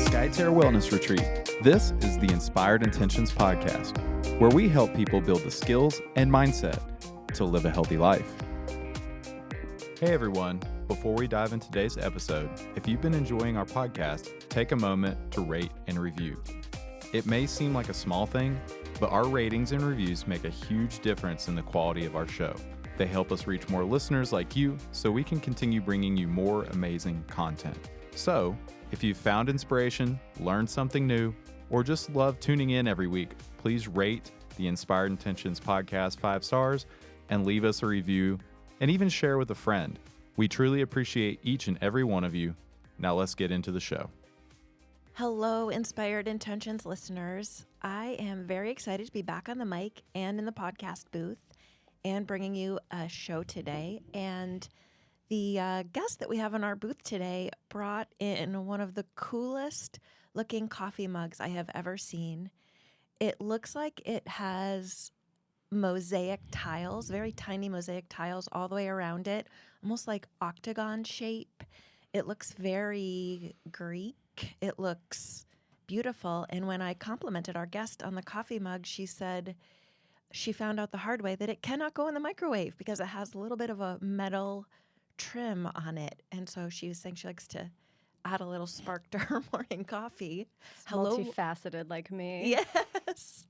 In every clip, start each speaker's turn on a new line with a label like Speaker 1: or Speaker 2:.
Speaker 1: Skyterra Wellness Retreat. This is the Inspired Intentions podcast, where we help people build the skills and mindset to live a healthy life. Hey everyone, before we dive into today's episode, if you've been enjoying our podcast, take a moment to rate and review. It may seem like a small thing, but our ratings and reviews make a huge difference in the quality of our show. They help us reach more listeners like you so we can continue bringing you more amazing content. So, if you've found inspiration, learned something new, or just love tuning in every week, please rate the Inspired Intentions podcast 5 stars and leave us a review and even share with a friend. We truly appreciate each and every one of you. Now let's get into the show.
Speaker 2: Hello, Inspired Intentions listeners. I am very excited to be back on the mic and in the podcast booth and bringing you a show today. And the guest that we have in our booth today brought in one of the coolest looking coffee mugs I have ever seen. It looks like it has mosaic tiles, very tiny mosaic tiles all the way around it, almost like octagon shape. It looks very Greek. It looks beautiful. And when I complimented our guest on the coffee mug, she said she found out the hard way that it cannot go in the microwave because it has a little bit of a metal trim on it. And so she was saying she likes to add a little spark to her morning coffee.
Speaker 3: It's multifaceted like me.
Speaker 2: Yes.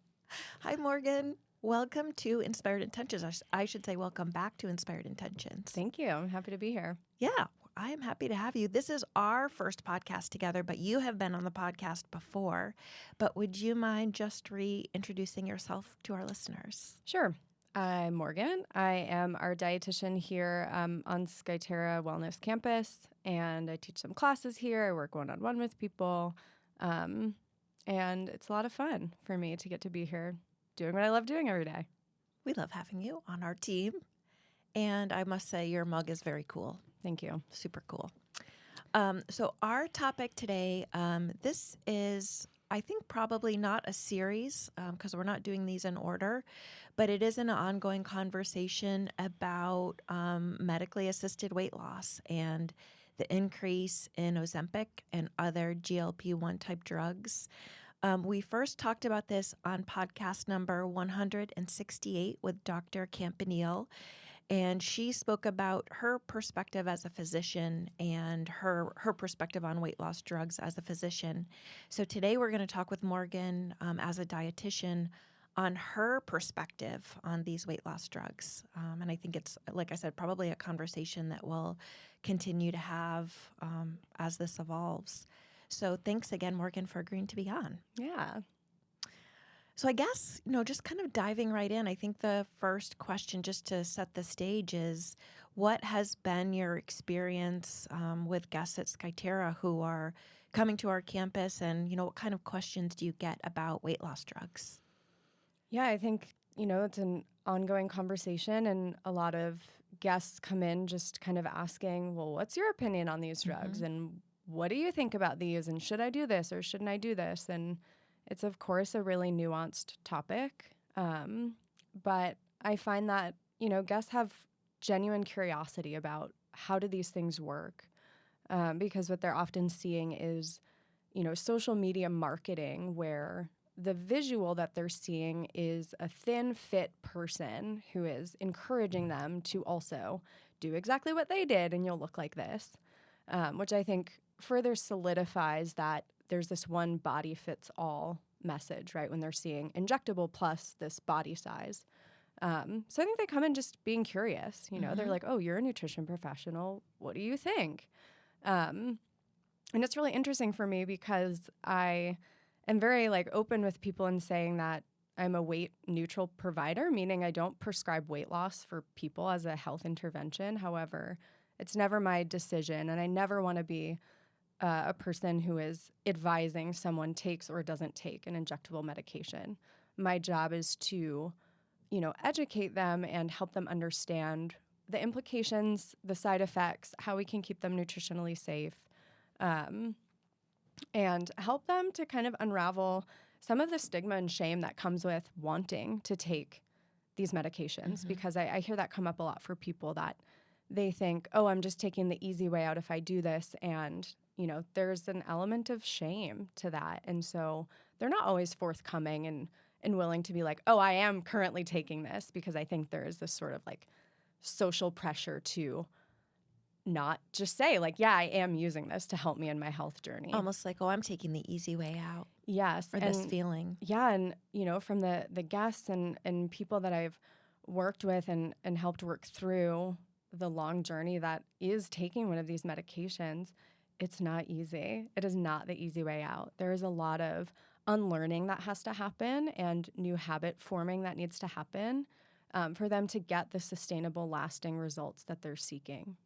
Speaker 2: Hi, Morgan. Welcome to Inspired Intentions. I should say welcome back to Inspired Intentions.
Speaker 3: Thank you. I'm happy to be here.
Speaker 2: Yeah, I am happy to have you. This is our first podcast together, but you have been on the podcast before. But would you mind just reintroducing yourself to our listeners?
Speaker 3: Sure. I'm Morgan. I am our dietitian here on Skyterra Wellness Campus, and I teach some classes here. I work one-on-one with people, and it's a lot of fun for me to get to be here doing what I love doing every day.
Speaker 2: We love having you on our team, and I must say your mug is very cool.
Speaker 3: Thank you.
Speaker 2: Super cool. So our topic today, this is, I think, probably not a series because we're not doing these in order, but it is an ongoing conversation about medically assisted weight loss and the increase in Ozempic and other GLP-1 type drugs. We first talked about this on podcast number 168 with Dr. Campanile, and she spoke about her perspective as a physician and her perspective on weight loss drugs as a physician. So today we're going to talk with Morgan as a dietitian on her perspective on these weight loss drugs. And I think it's, like I said, probably a conversation that we'll continue to have as this evolves. So thanks again, Morgan, for agreeing to be on.
Speaker 3: Yeah.
Speaker 2: So I guess, just kind of diving right in, I think the first question, just to set the stage, is what has been your experience with guests at Skyterra who are coming to our campus, and, what kind of questions do you get about weight loss drugs?
Speaker 3: Yeah, I think, it's an ongoing conversation, and a lot of guests come in just kind of asking, well, what's your opinion on these drugs?
Speaker 2: Mm-hmm.
Speaker 3: And what do you think about these? And should I do this or shouldn't I do this? And it's, of course, a really nuanced topic. But I find that, guests have genuine curiosity about how do these things work? Because what they're often seeing is, social media marketing where the visual that they're seeing is a thin, fit person who is encouraging them to also do exactly what they did and you'll look like this, which I think further solidifies that there's this one body fits all message, right? When they're seeing injectable plus this body size. So I think they come in just being curious, they're like, oh, you're a nutrition professional. What do you think? And it's really interesting for me because I am very open with people in saying that I'm a weight neutral provider, meaning I don't prescribe weight loss for people as a health intervention. However, it's never my decision, and I never want to be a person who is advising someone takes or doesn't take an injectable medication. My job is to, educate them and help them understand the implications, the side effects, how we can keep them nutritionally safe, and help them to kind of unravel some of the stigma and shame that comes with wanting to take these medications, because I hear that come up a lot for people that they think, oh, I'm just taking the easy way out if I do this, and there's an element of shame to that. And so they're not always forthcoming and willing to be like, oh, I am currently taking this, because I think there is this sort of like social pressure to not just say like, yeah, I am using this to help me in my health journey.
Speaker 2: Almost like, oh, I'm taking the easy way out.
Speaker 3: Yes.
Speaker 2: Or this feeling.
Speaker 3: Yeah. And, from the guests and people that I've worked with and helped work through the long journey that is taking one of these medications, it's not easy. It is not the easy way out. There is a lot of unlearning that has to happen and new habit forming that needs to happen for them to get the sustainable, lasting results that they're seeking.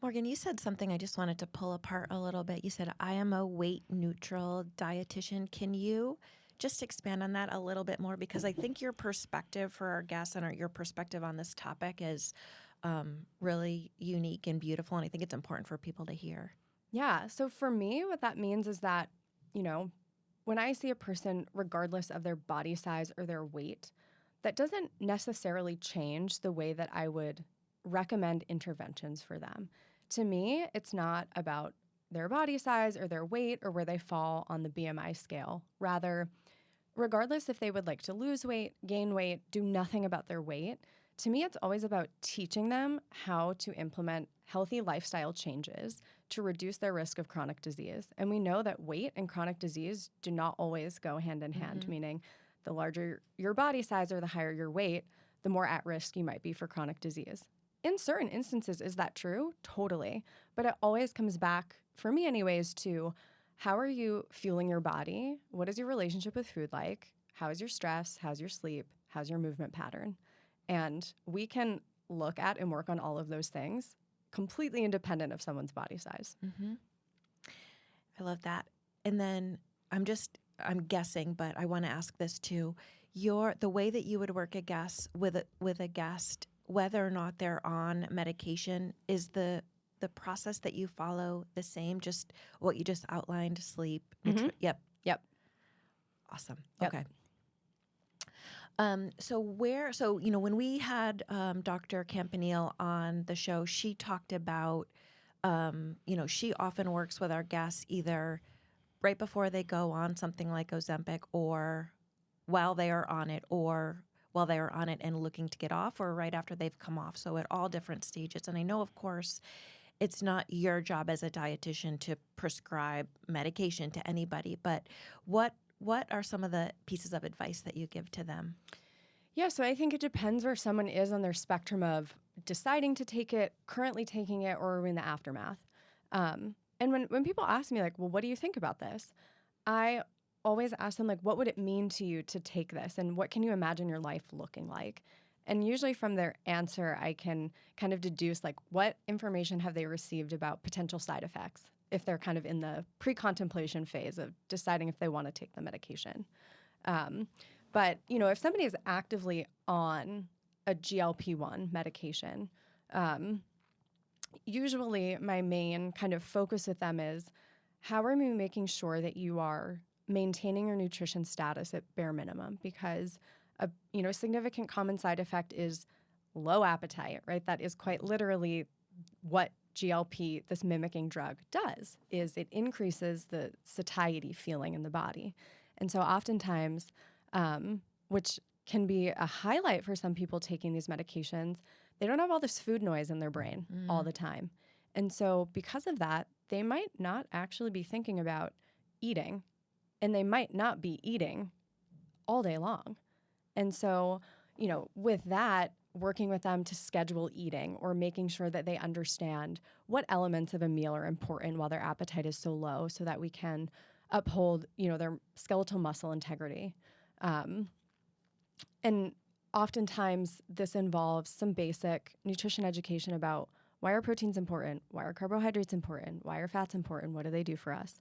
Speaker 2: Morgan, you said something I just wanted to pull apart a little bit. You said, I am a weight neutral dietitian. Can you just expand on that a little bit more? Because I think your perspective for our guests and your perspective on this topic is really unique and beautiful. And I think it's important for people to hear.
Speaker 3: Yeah. So for me, what that means is that, when I see a person, regardless of their body size or their weight, that doesn't necessarily change the way that I would recommend interventions for them. To me, it's not about their body size or their weight or where they fall on the BMI scale. Rather, regardless if they would like to lose weight, gain weight, do nothing about their weight, to me, it's always about teaching them how to implement healthy lifestyle changes to reduce their risk of chronic disease. And we know that weight and chronic disease do not always go hand in hand, meaning the larger your body size or the higher your weight, the more at risk you might be for chronic disease. In certain instances, is that true? Totally. But it always comes back, for me anyways, to how are you fueling your body? What is your relationship with food like? How is your stress? How's your sleep? How's your movement pattern? And we can look at and work on all of those things completely independent of someone's body size.
Speaker 2: Mm-hmm. I love that. And then I'm guessing, but I want to ask this too. The way that you would work with a guest, whether or not they're on medication, is the process that you follow the same? Just what you just outlined, sleep. Yep. Awesome.
Speaker 3: Yep.
Speaker 2: Okay. So when we had Dr. Campanile on the show, she talked about, she often works with our guests either right before they go on something like Ozempic, or while they are on it, or while they are on it and looking to get off, or right after they've come off. So at all different stages. And I know, of course, it's not your job as a dietitian to prescribe medication to anybody, but what are some of the pieces of advice that you give to them?
Speaker 3: Yeah, so I think it depends where someone is on their spectrum of deciding to take it, currently taking it, or in the aftermath. And when people ask me, like, well, what do you think about this? I always ask them, like, what would it mean to you to take this? And what can you imagine your life looking like? And usually from their answer, I can kind of deduce, like, what information have they received about potential side effects if they're kind of in the pre-contemplation phase of deciding if they want to take the medication. But, if somebody is actively on a GLP-1 medication, usually my main kind of focus with them is, how are we making sure that you are maintaining your nutrition status at bare minimum? Because a significant common side effect is low appetite, right? That is quite literally what GLP, this mimicking drug, does, is it increases the satiety feeling in the body. And so oftentimes, which can be a highlight for some people taking these medications, they don't have all this food noise in their brain all the time. And so because of that, they might not actually be thinking about eating, and they might not be eating all day long. And so, with that, working with them to schedule eating, or making sure that they understand what elements of a meal are important while their appetite is so low, so that we can uphold, their skeletal muscle integrity. And oftentimes this involves some basic nutrition education about why are proteins important, why are carbohydrates important, why are fats important, what do they do for us?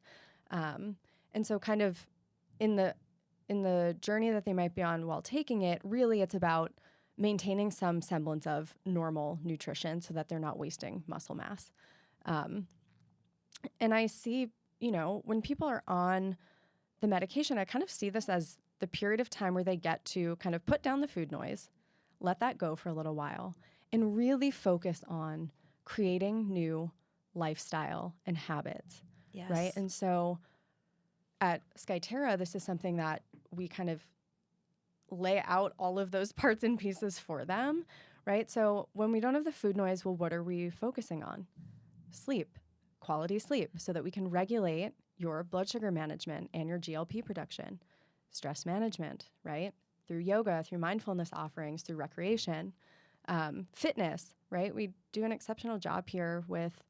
Speaker 3: And so kind of in the journey that they might be on while taking it, really it's about maintaining some semblance of normal nutrition so that they're not wasting muscle mass. And I see, when people are on the medication, I kind of see this as the period of time where they get to kind of put down the food noise, let that go for a little while, and really focus on creating new lifestyle and habits,
Speaker 2: Yes.
Speaker 3: right? And so at Skyterra, this is something that we kind of lay out all of those parts and pieces for them, right? So when we don't have the food noise, well, what are we focusing on? Sleep, quality sleep, so that we can regulate your blood sugar management and your GLP production, stress management, right? Through yoga, through mindfulness offerings, through recreation, fitness, right? We do an exceptional job here with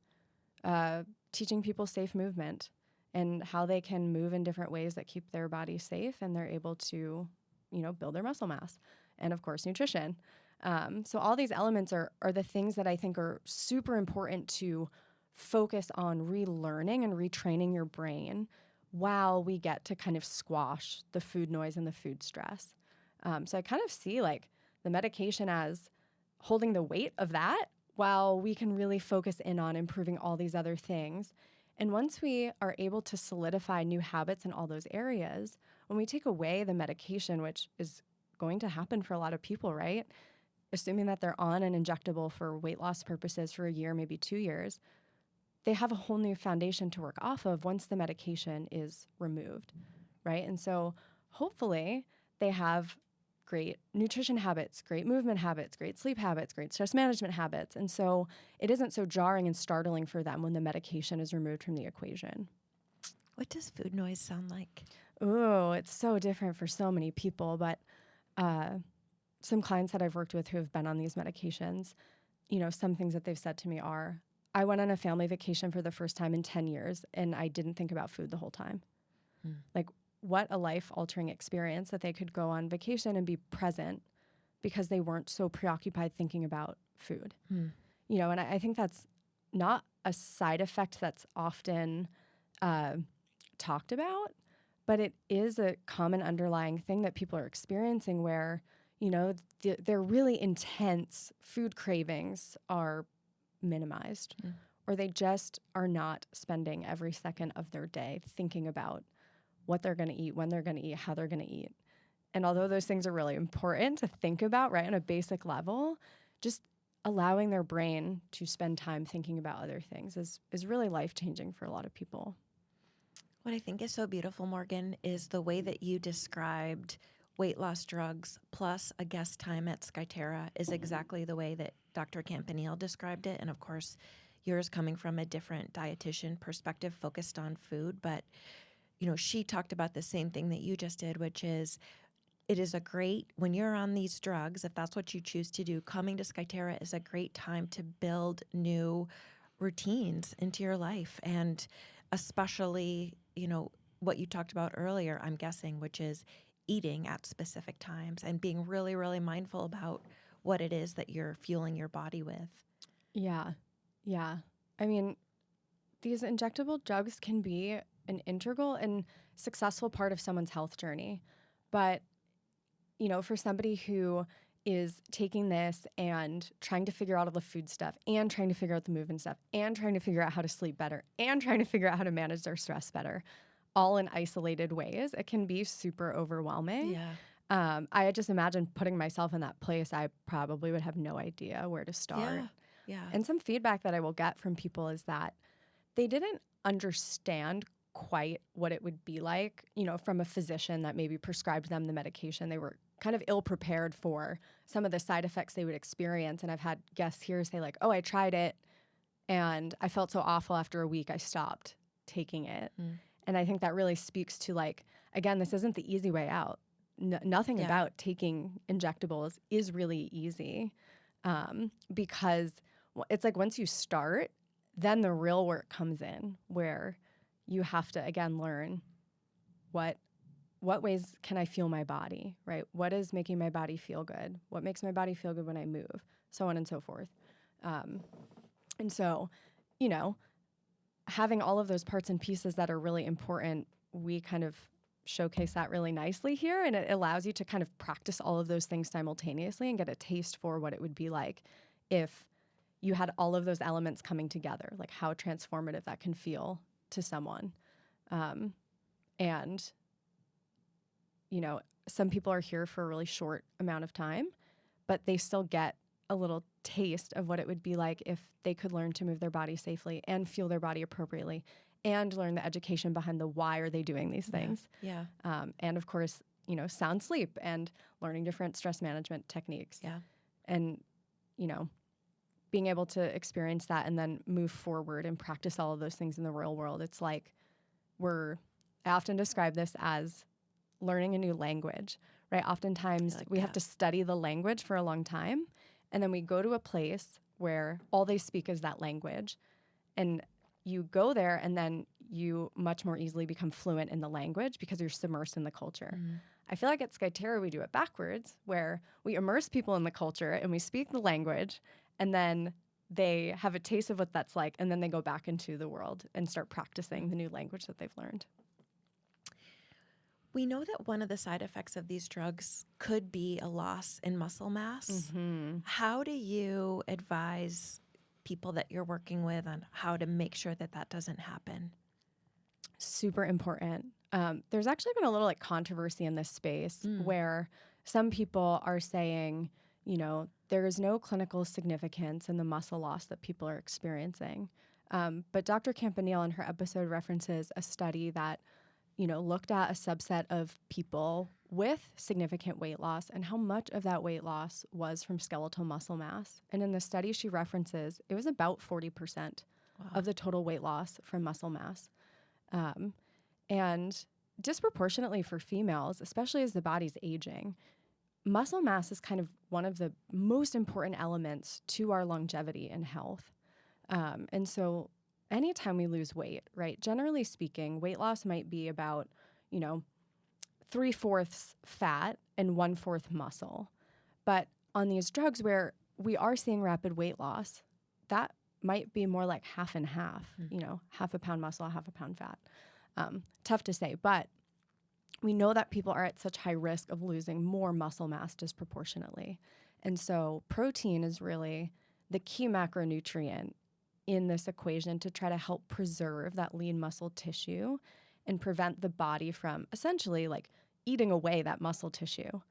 Speaker 3: teaching people safe movement and how they can move in different ways that keep their body safe and they're able to, build their muscle mass. And of course, nutrition. So all these elements are the things that I think are super important to focus on relearning and retraining your brain while we get to kind of squash the food noise and the food stress. So I kind of see like the medication as holding the weight of that while we can really focus in on improving all these other things. And once we are able to solidify new habits in all those areas, when we take away the medication, which is going to happen for a lot of people, right? Assuming that they're on an injectable for weight loss purposes for a year, maybe 2 years, they have a whole new foundation to work off of once the medication is removed, right? And so hopefully they have great nutrition habits, great movement habits, great sleep habits, great stress management habits. And so it isn't so jarring and startling for them when the medication is removed from the equation.
Speaker 2: What does food noise sound like?
Speaker 3: Oh, it's so different for so many people. But some clients that I've worked with who have been on these medications, some things that they've said to me are, I went on a family vacation for the first time in 10 years and I didn't think about food the whole time. Like, what a life-altering experience that they could go on vacation and be present because they weren't so preoccupied thinking about food. And I think that's not a side effect that's often talked about, but it is a common underlying thing that people are experiencing where, their really intense food cravings are minimized or they just are not spending every second of their day thinking about what they're going to eat, when they're going to eat, how they're going to eat. And although those things are really important to think about, right, on a basic level, just allowing their brain to spend time thinking about other things is really life-changing for a lot of people.
Speaker 2: What I think is so beautiful, Morgan, is the way that you described weight loss drugs plus a guest time at Skyterra is exactly the way that Dr. Campanile described it. And of course, yours coming from a different dietitian perspective focused on food, but she talked about the same thing that you just did, which is it is a great, when you're on these drugs, if that's what you choose to do, coming to Skyterra is a great time to build new routines into your life. And especially, what you talked about earlier, I'm guessing, which is eating at specific times and being really, really mindful about what it is that you're fueling your body with.
Speaker 3: Yeah. I mean, these injectable drugs can be an integral and successful part of someone's health journey. But, for somebody who is taking this and trying to figure out all the food stuff and trying to figure out the movement stuff and trying to figure out how to sleep better and trying to figure out how to manage their stress better, all in isolated ways, it can be super overwhelming.
Speaker 2: Yeah.
Speaker 3: I just imagine putting myself in that place, I probably would have no idea where to start.
Speaker 2: Yeah.
Speaker 3: And some feedback that I will get from people is that they didn't understand quite what it would be like, from a physician that maybe prescribed them the medication. They were kind of ill prepared for some of the side effects they would experience. And I've had guests here say like, oh, I tried it and I felt so awful after a week, I stopped taking it. And I think that really speaks to like, again, this isn't the easy way out. Nothing about taking injectables is really easy because it's like once you start, then the real work comes in where you have to, again, learn what ways can I fuel my body, right? What is making my body feel good? What makes my body feel good when I move? So on and so forth. And so, having all of those parts and pieces that are really important, we kind of showcase that really nicely here. And it allows you to kind of practice all of those things simultaneously and get a taste for what it would be like if you had all of those elements coming together, like how transformative that can feel to someone. And, some people are here for a really short amount of time, but they still get a little taste of what it would be like if they could learn to move their body safely and fuel their body appropriately and learn the education behind the why are they doing these things.
Speaker 2: Yeah.
Speaker 3: And of course, sound sleep and learning different stress management techniques.
Speaker 2: Yeah.
Speaker 3: And, being able to experience that and then move forward and practice all of those things in the real world. It's like I often describe this as learning a new language, right? Oftentimes we have to study the language for a long time, and then we go to a place where all they speak is that language, and you go there and then you much more easily become fluent in the language because you're submersed in the culture.
Speaker 2: Mm-hmm.
Speaker 3: I feel like at Skyterra we do it backwards, where we immerse people in the culture and we speak the language, and then they have a taste of what that's like, and then they go back into the world and start practicing the new language that they've learned.
Speaker 2: We know that one of the side effects of these drugs could be a loss in muscle mass.
Speaker 3: Mm-hmm.
Speaker 2: How do you advise people that you're working with on how to make sure that that doesn't happen?
Speaker 3: Super important. There's actually been a little controversy in this space where some people are saying, there is no clinical significance in the muscle loss that people are experiencing. But Dr. Campanile in her episode references a study that, looked at a subset of people with significant weight loss and how much of that weight loss was from skeletal muscle mass. And in the study she references, it was about 40% of the total weight loss from muscle mass. And disproportionately for females, especially as the body's aging, muscle mass is kind of one of the most important elements to our longevity and health. And so anytime we lose weight, right, generally speaking, weight loss might be about, 3/4 fat and 1/4 muscle. But on these drugs where we are seeing rapid weight loss, that might be more like half and half, half a pound muscle, half a pound fat. Tough to say, but we know that people are at such high risk of losing more muscle mass disproportionately. And so protein is really the key macronutrient in this equation to try to help preserve that lean muscle tissue and prevent the body from essentially eating away that muscle tissue.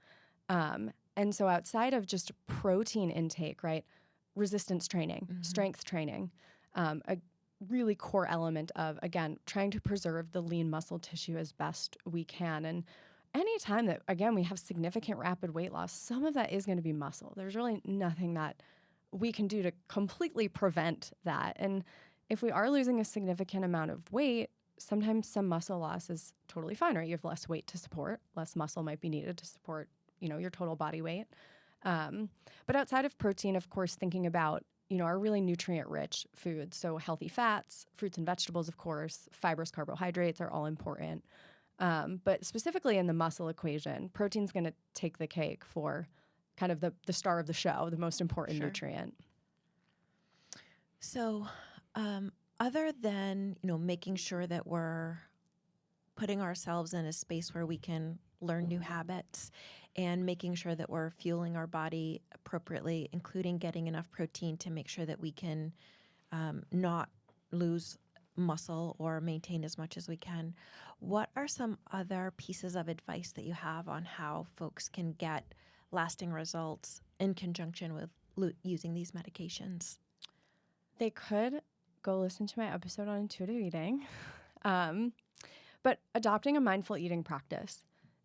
Speaker 3: And so outside of just protein intake, right, resistance training, strength training, a really core element of, again, trying to preserve the lean muscle tissue as best we can. And anytime that, again, we have significant rapid weight loss, some of that is going to be muscle. There's really nothing that we can do to completely prevent that. And if we are losing a significant amount of weight, sometimes some muscle loss is totally fine, right? You have less weight to support, less muscle might be needed to support, your total body weight. But outside of protein, of course, thinking about, our really nutrient-rich foods. So healthy fats, fruits and vegetables, of course, fibrous carbohydrates are all important. But specifically in the muscle equation, protein's going to take the cake for kind of the star of the show, the most important nutrient.
Speaker 2: So other than, making sure that we're putting ourselves in a space where we can learn new habits and making sure that we're fueling our body appropriately, including getting enough protein to make sure that we can not lose muscle or maintain as much as we can, what are some other pieces of advice that you have on how folks can get lasting results in conjunction with using these medications?
Speaker 3: They could go listen to my episode on intuitive eating. But adopting a mindful eating practice,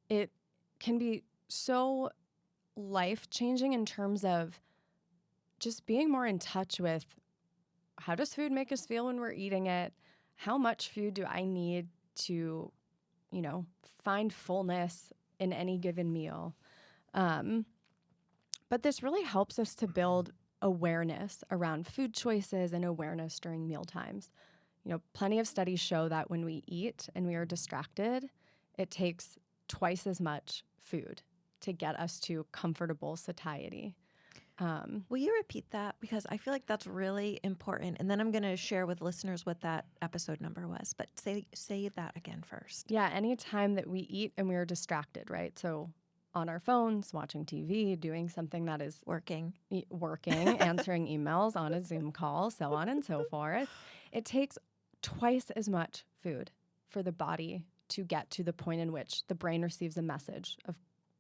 Speaker 3: it can be so life-changing in terms of just being more in touch with how does food make us feel when we're eating it? How much food do I need to, find fullness in any given meal? But this really helps us to build awareness around food choices and awareness during meal times. Plenty of studies show that when we eat and we are distracted, it takes twice as much food to get us to comfortable satiety.
Speaker 2: Will you repeat that? Because I feel like that's really important. And then I'm going to share with listeners what that episode number was. But say that again first.
Speaker 3: Yeah, anytime that we eat and we are distracted, right? So on our phones, watching TV, doing something that is
Speaker 2: working,
Speaker 3: answering emails, on a Zoom call, so on and so forth. It takes twice as much food for the body to get to the point in which the brain receives a message of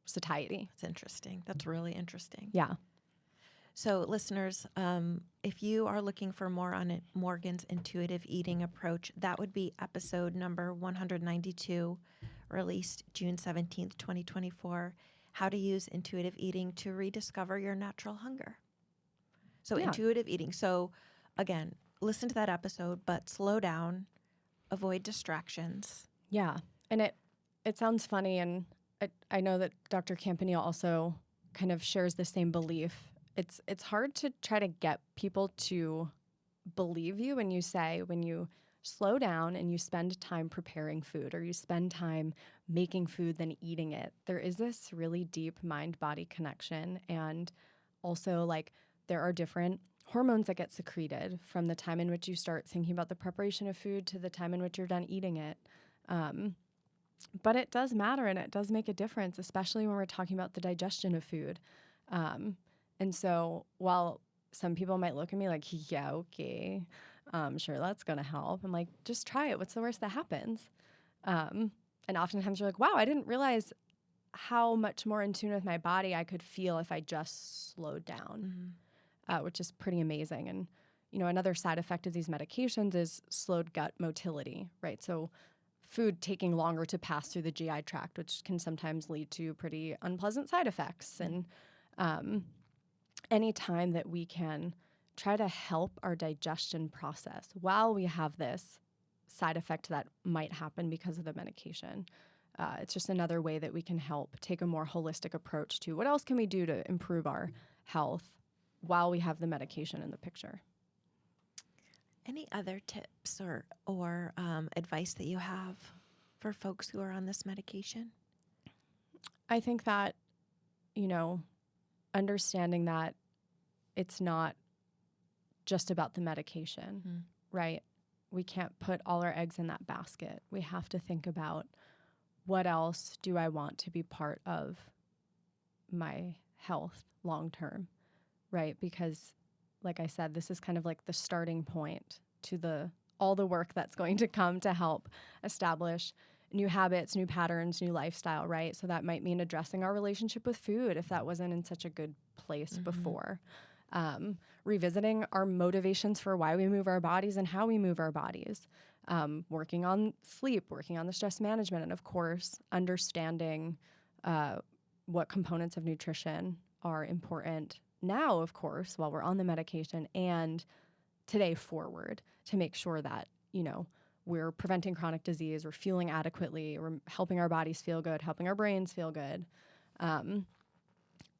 Speaker 3: satiety.
Speaker 2: That's interesting. That's really interesting.
Speaker 3: Yeah.
Speaker 2: So, listeners, if you are looking for more on Morgan's intuitive eating approach, that would be episode number 192, released June 17th, 2024, How to Use Intuitive Eating to Rediscover Your Natural Hunger. So,
Speaker 3: Yeah.
Speaker 2: intuitive eating. So, again, listen to that episode, but slow down, avoid distractions.
Speaker 3: Yeah. And it sounds funny, and I know that Dr. Campanile also kind of shares the same belief. It's hard to try to get people to believe you when you slow down and you spend time preparing food, or you spend time making food then eating it. There is this really deep mind-body connection, and also like there are different hormones that get secreted from the time in which you start thinking about the preparation of food to the time in which you're done eating it. But it does matter, and it does make a difference, especially when we're talking about the digestion of food. And so while some people might look at me like, yeah, okay, sure, that's going to help. I'm like, just try it. What's the worst that happens? And oftentimes you're like, wow, I didn't realize how much more in tune with my body I could feel if I just slowed down, which is pretty amazing. And, another side effect of these medications is slowed gut motility, right? So food taking longer to pass through the GI tract, which can sometimes lead to pretty unpleasant side effects. And any time that we can try to help our digestion process while we have this side effect that might happen because of the medication, it's just another way that we can help take a more holistic approach to what else can we do to improve our health while we have the medication in the picture.
Speaker 2: Any other tips or advice that you have for folks who are on this medication?
Speaker 3: I think that, understanding that it's not just about the medication, right? We can't put all our eggs in that basket. We have to think about, what else do I want to be part of my health long term, right? Because like I said, this is kind of like the starting point to all the work that's going to come to help establish new habits, new patterns, new lifestyle, right? So that might mean addressing our relationship with food if that wasn't in such a good place before. Revisiting our motivations for why we move our bodies and how we move our bodies. Working on sleep, working on the stress management, and of course, understanding what components of nutrition are important now, of course, while we're on the medication and today forward, to make sure that, we're preventing chronic disease, we're fueling adequately, we're helping our bodies feel good, helping our brains feel good,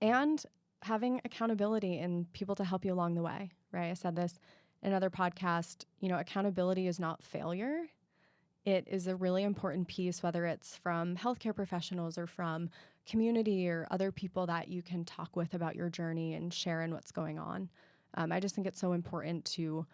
Speaker 3: and having accountability and people to help you along the way, right? I said this in another podcast, accountability is not failure. It is a really important piece, whether it's from healthcare professionals or from community or other people that you can talk with about your journey and share in what's going on. I just think it's so important to,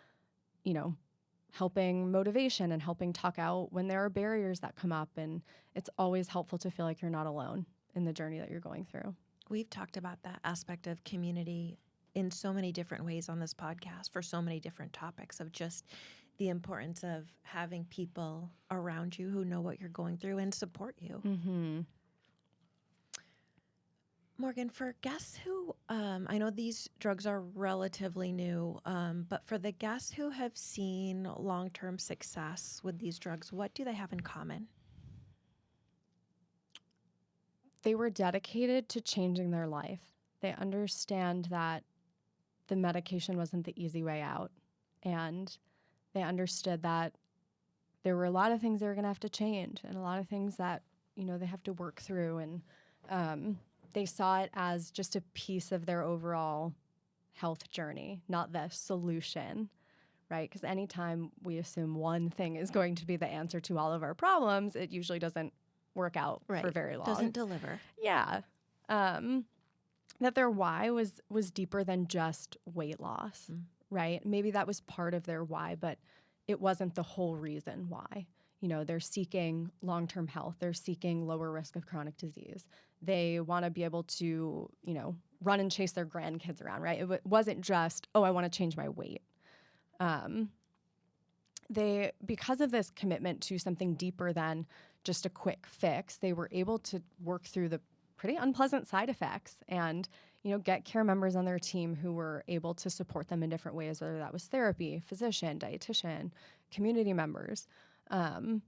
Speaker 3: helping motivation and helping talk out when there are barriers that come up. And it's always helpful to feel like you're not alone in the journey that you're going through.
Speaker 2: We've talked about that aspect of community in so many different ways on this podcast for so many different topics, of just the importance of having people around you who know what you're going through and support you.
Speaker 3: Mm-hmm.
Speaker 2: Morgan, for guests who, I know these drugs are relatively new, but for the guests who have seen long-term success with these drugs, what do they have in common?
Speaker 3: They were dedicated to changing their life. They understand that the medication wasn't the easy way out. And they understood that there were a lot of things they were going to have to change and a lot of things that, they have to work through. And they saw it as just a piece of their overall health journey, not the solution, right? Because anytime we assume one thing is going to be the answer to all of our problems, it usually doesn't work out for very long.
Speaker 2: Doesn't deliver.
Speaker 3: Yeah. That their why was deeper than just weight loss, right? Maybe that was part of their why, but it wasn't the whole reason why. They're seeking long-term health. They're seeking lower risk of chronic disease. They want to be able to, run and chase their grandkids around, right? It wasn't just, I want to change my weight. Because of this commitment to something deeper than just a quick fix, they were able to work through the pretty unpleasant side effects and, get care members on their team who were able to support them in different ways, whether that was therapy, physician, dietitian, community members. And,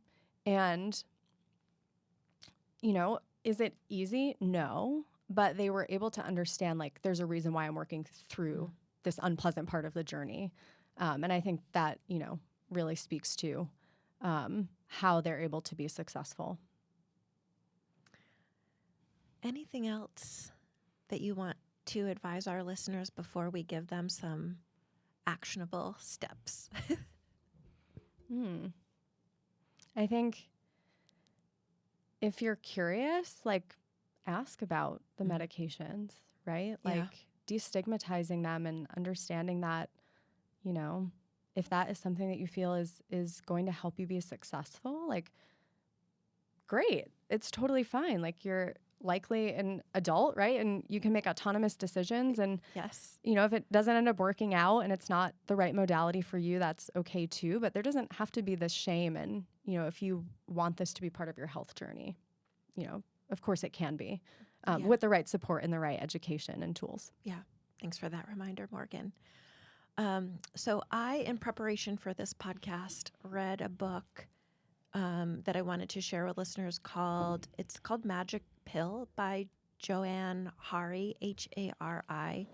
Speaker 3: is it easy? No. But they were able to understand, like, there's a reason why I'm working through this unpleasant part of the journey. And I think that, really speaks to how they're able to be successful.
Speaker 2: Anything else that you want to advise our listeners before we give them some actionable steps?
Speaker 3: I think if you're curious, like, ask about the medications, right? Like, destigmatizing them and understanding that, if that is something that you feel is going to help you be successful, like, great. It's totally fine. Like, you're likely an adult, right? And you can make autonomous decisions. And
Speaker 2: yes,
Speaker 3: if it doesn't end up working out and it's not the right modality for you, that's okay too. But there doesn't have to be this shame. And, if you want this to be part of your health journey, of course it can be, with the right support and the right education and tools.
Speaker 2: Yeah. Thanks for that reminder, Morgan. So I, in preparation for this podcast, read a book that I wanted to share with listeners called Magic Pill by Joanne Hari, Hari,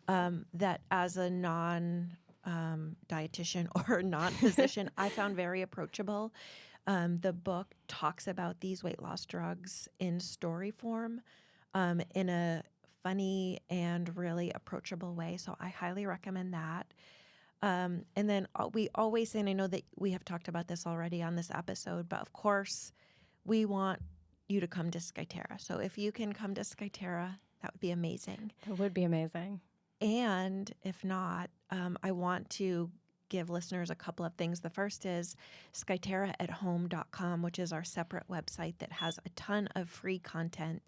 Speaker 2: that as a non-dietitian or non-physician, I found very approachable. The book talks about these weight loss drugs in story form in a funny and really approachable way. So I highly recommend that. And then we always say, and I know that we have talked about this already on this episode, but of course we want you to come to Skyterra. So if you can come to Skyterra, that would be amazing.
Speaker 3: That would be amazing.
Speaker 2: And if not, I want to give listeners a couple of things. The first is skyterraathome.com, which is our separate website that has a ton of free content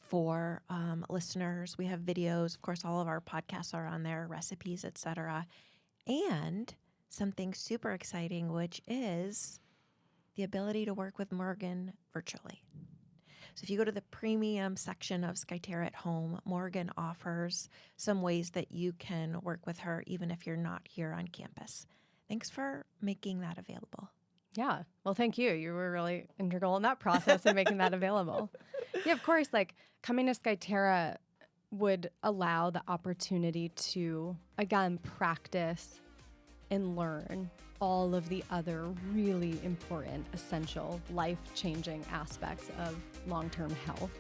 Speaker 2: for listeners. We have videos. Of course, all of our podcasts are on there, recipes, etc. And something super exciting, which is the ability to work with Morgan virtually. So if you go to the premium section of Skyterra at Home, Morgan offers some ways that you can work with her even if you're not here on campus. Thanks for making that available.
Speaker 3: Yeah. Well, thank you. You were really integral in that process and making that available. Yeah, of course, like, coming to Skyterra would allow the opportunity to, again, practice and learn all of the other really important, essential, life-changing aspects of long-term health.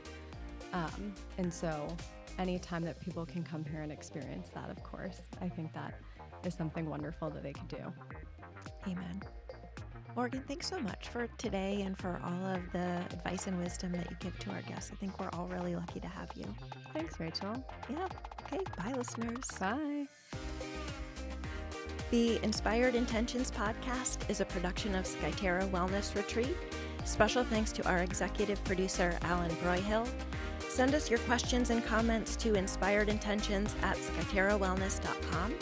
Speaker 3: And so anytime that people can come here and experience that, of course, I think that is something wonderful that they could do.
Speaker 2: Amen. Morgan, thanks so much for today and for all of the advice and wisdom that you give to our guests. I think we're all really lucky to have you.
Speaker 3: Thanks, Rachel.
Speaker 2: Yeah. Okay. Bye, listeners.
Speaker 3: Bye.
Speaker 2: The Inspired Intentions podcast is a production of Skyterra Wellness Retreat. Special thanks to our executive producer, Alan Broyhill. Send us your questions and comments to inspiredintentions@skyterrawellness.com.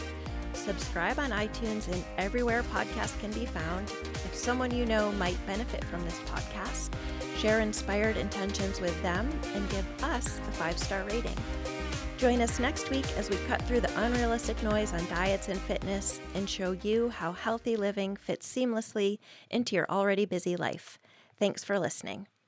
Speaker 2: Subscribe on iTunes and everywhere podcasts can be found. If someone you know might benefit from this podcast, share Inspired Intentions with them and give us a 5-star rating. Join us next week as we cut through the unrealistic noise on diets and fitness and show you how healthy living fits seamlessly into your already busy life. Thanks for listening.